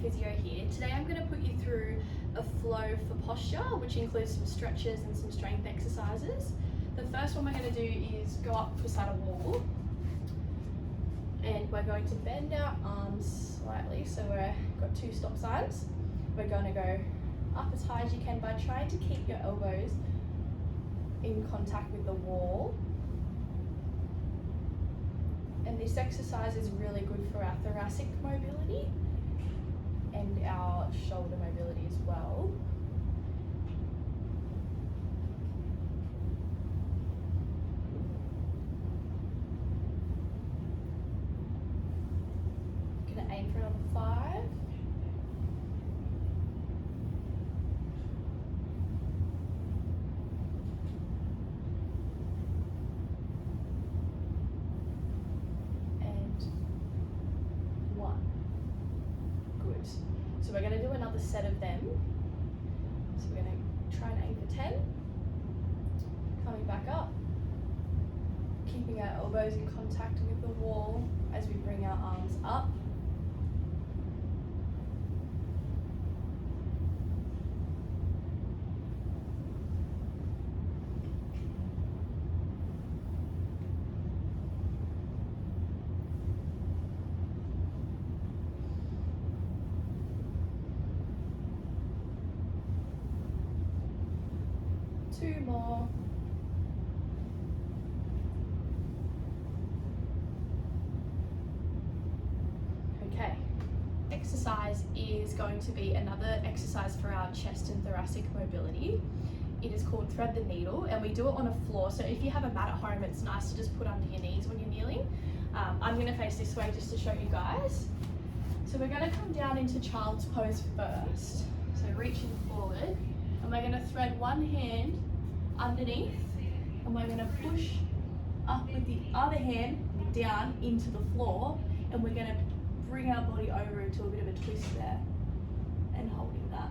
Physio here. Today I'm going to put you through a flow for posture, which includes some stretches and some strength exercises. The first one we're going to do is go up beside a wall, and we're going to bend our arms slightly, so we've got two stop signs. We're going to go up as high as you can by trying to keep your elbows in contact with the wall. And this exercise is really good for our thoracic mobility and our shoulder mobility as well. Gonna aim for another 5. So we're going to do another set of them. So we're going to try and aim for 10. Coming back up. Keeping our elbows in contact with the wall as we bring our arms up. Two more. Okay. Exercise is going to be another exercise for our chest and thoracic mobility. It is called thread the needle, and we do it on a floor. So if you have a mat at home, it's nice to just put under your knees when you're kneeling. I'm going to face this way just to show you guys. So we're going to come down into child's pose first. So reaching forward, and we're going to thread one hand underneath, and we're going to push up with the other hand down into the floor, and we're going to bring our body over into a bit of a twist there and holding that.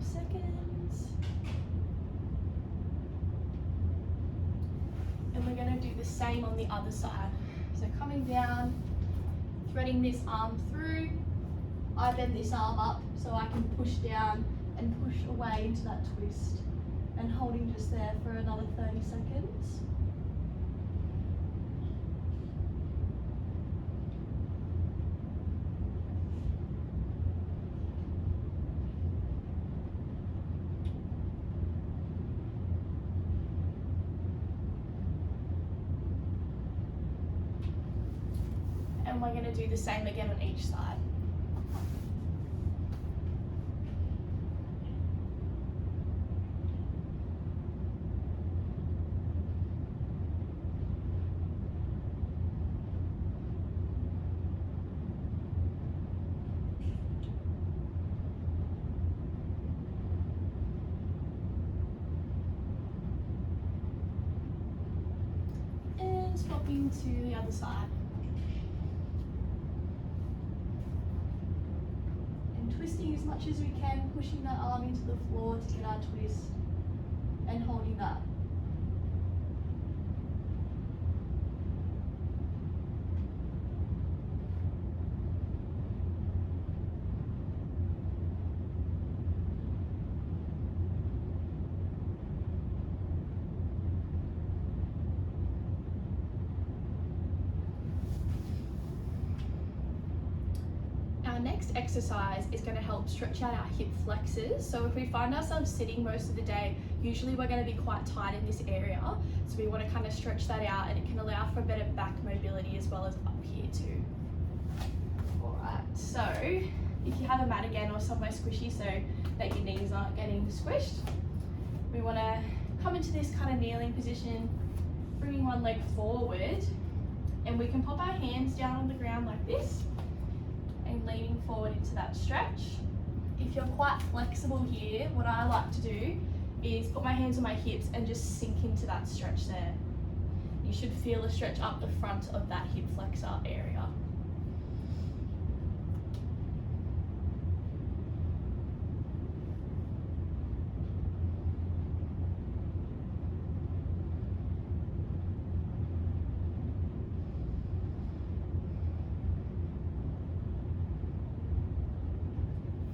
Seconds. And we're going to do the same on the other side. So coming down, threading this arm through, I bend this arm up so I can push down and push away into that twist, and holding just there for another 30 seconds. And we're going to do the same again on each side. And swapping to the other side. Twisting as much as we can, pushing that arm into the floor to get our twist, and holding that. Our next exercise is going to help stretch out our hip flexors. So if we find ourselves sitting most of the day, usually we're going to be quite tight in this area. So we want to kind of stretch that out, and it can allow for better back mobility as well as up here too. Alright, so if you have a mat again or somewhere squishy so that your knees aren't getting squished, we want to come into this kind of kneeling position, bringing one leg forward, and we can pop our hands down on the ground like this, and leaning forward into that stretch. If you're quite flexible here, what I like to do is put my hands on my hips and just sink into that stretch there. You you should feel a stretch up the front of that hip flexor area.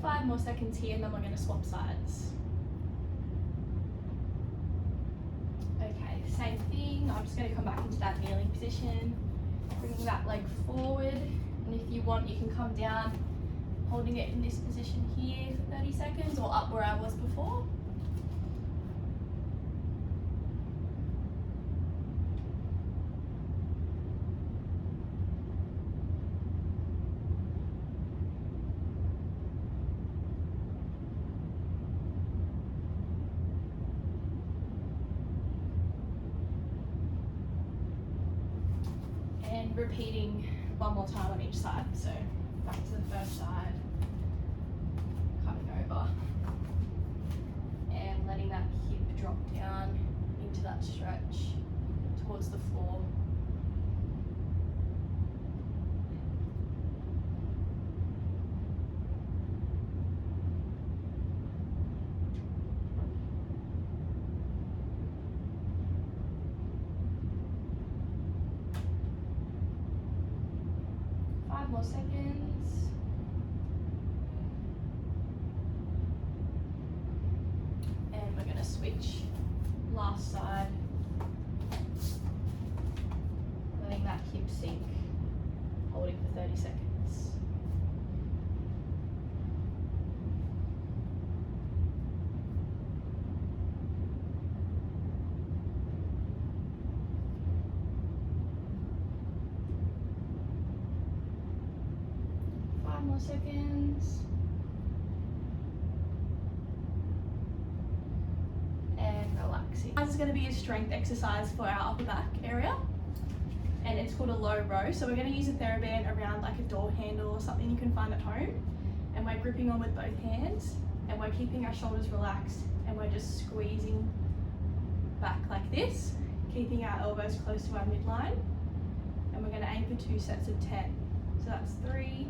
Five more seconds here and then we're going to swap sides. Okay, same thing. I'm just going to come back into that kneeling position, bringing that leg forward, and if you want you can come down holding it in this position here for 30 seconds or up where I was before. And repeating one more time on each side. So back to the first side, coming over and letting that hip drop down into that stretch towards the floor. More seconds. And we're going to switch last side, letting that hip sink, holding for 30 seconds. More seconds. And relaxing. This is going to be a strength exercise for our upper back area, and it's called a low row. So we're going to use a TheraBand around like a door handle or something you can find at home, and we're gripping on with both hands, and we're keeping our shoulders relaxed, and we're just squeezing back like this, keeping our elbows close to our midline, and we're going to aim for 2 sets of 10. So that's 3,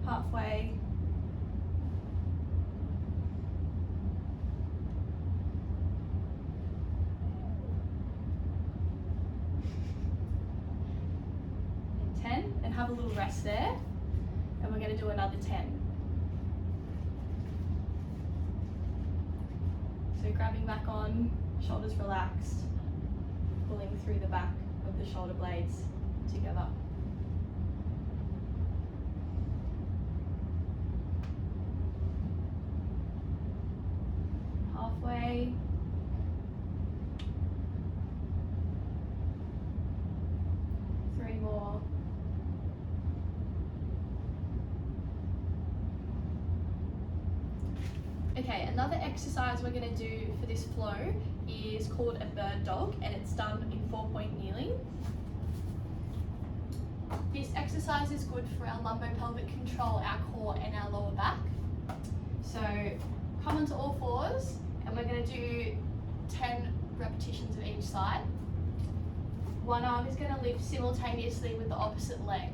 halfway, and 10, and have a little rest there, and we're going to do another 10. So grabbing back on, shoulders relaxed, pulling through the back of the shoulder blades together. Halfway, three more, okay. Another exercise we're going to do for this flow is called a bird dog, and it's done in 4-point kneeling. This exercise is good for our lumbo-pelvic control, our core and our lower back. So come onto all fours, and we're going to do 10 repetitions of each side. One arm is going to lift simultaneously with the opposite leg.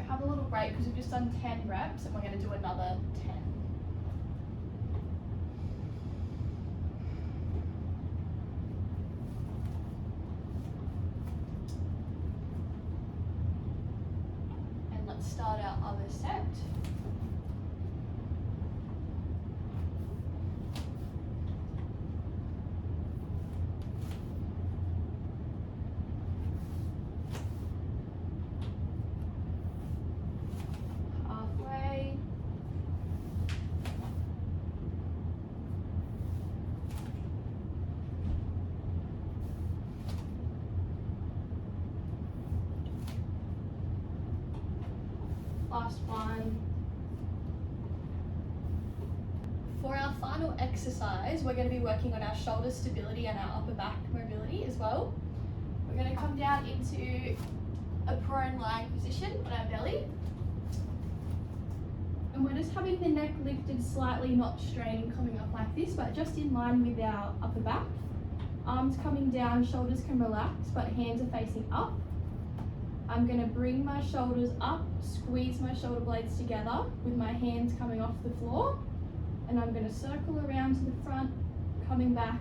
Have a little break because we've just done 10 reps and we're going to do another 10. And let's start our other set. Last one. For our final exercise, we're going to be working on our shoulder stability and our upper back mobility as well. We're going to come down into a prone lying position on our belly. And we're just having the neck lifted slightly, not straining, coming up like this, but just in line with our upper back. Arms coming down, shoulders can relax, but hands are facing up. I'm going to bring my shoulders up, squeeze my shoulder blades together with my hands coming off the floor. And I'm going to circle around to the front, coming back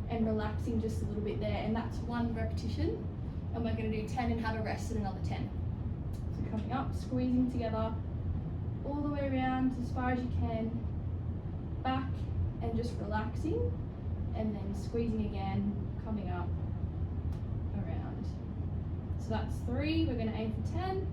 and relaxing just a little bit there. And that's 1 repetition. And we're going to do 10 and have a rest and another 10. So coming up, squeezing together, all the way around as far as you can, back and just relaxing. And then squeezing again, coming up, around. So that's 3, we're going to aim for 10.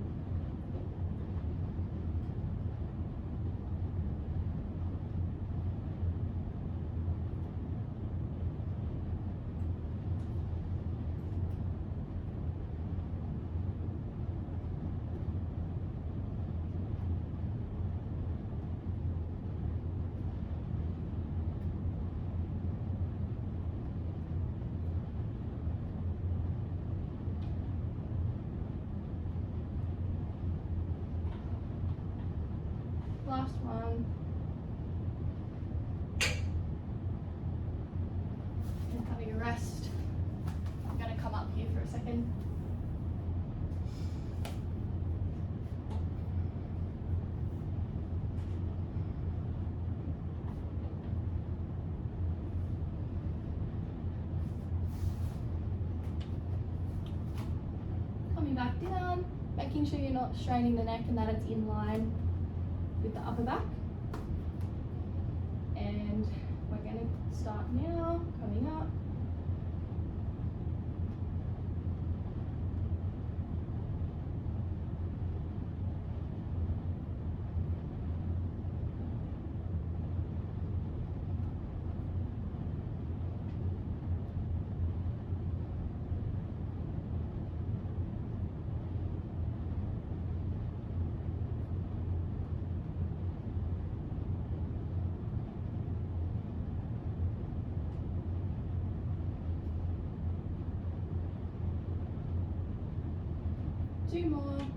Last one. And having a rest. I'm going to come up here for a second. Coming back down, making sure you're not straining the neck and that it's in line with the upper back. And we're going to start now, coming up. Two more.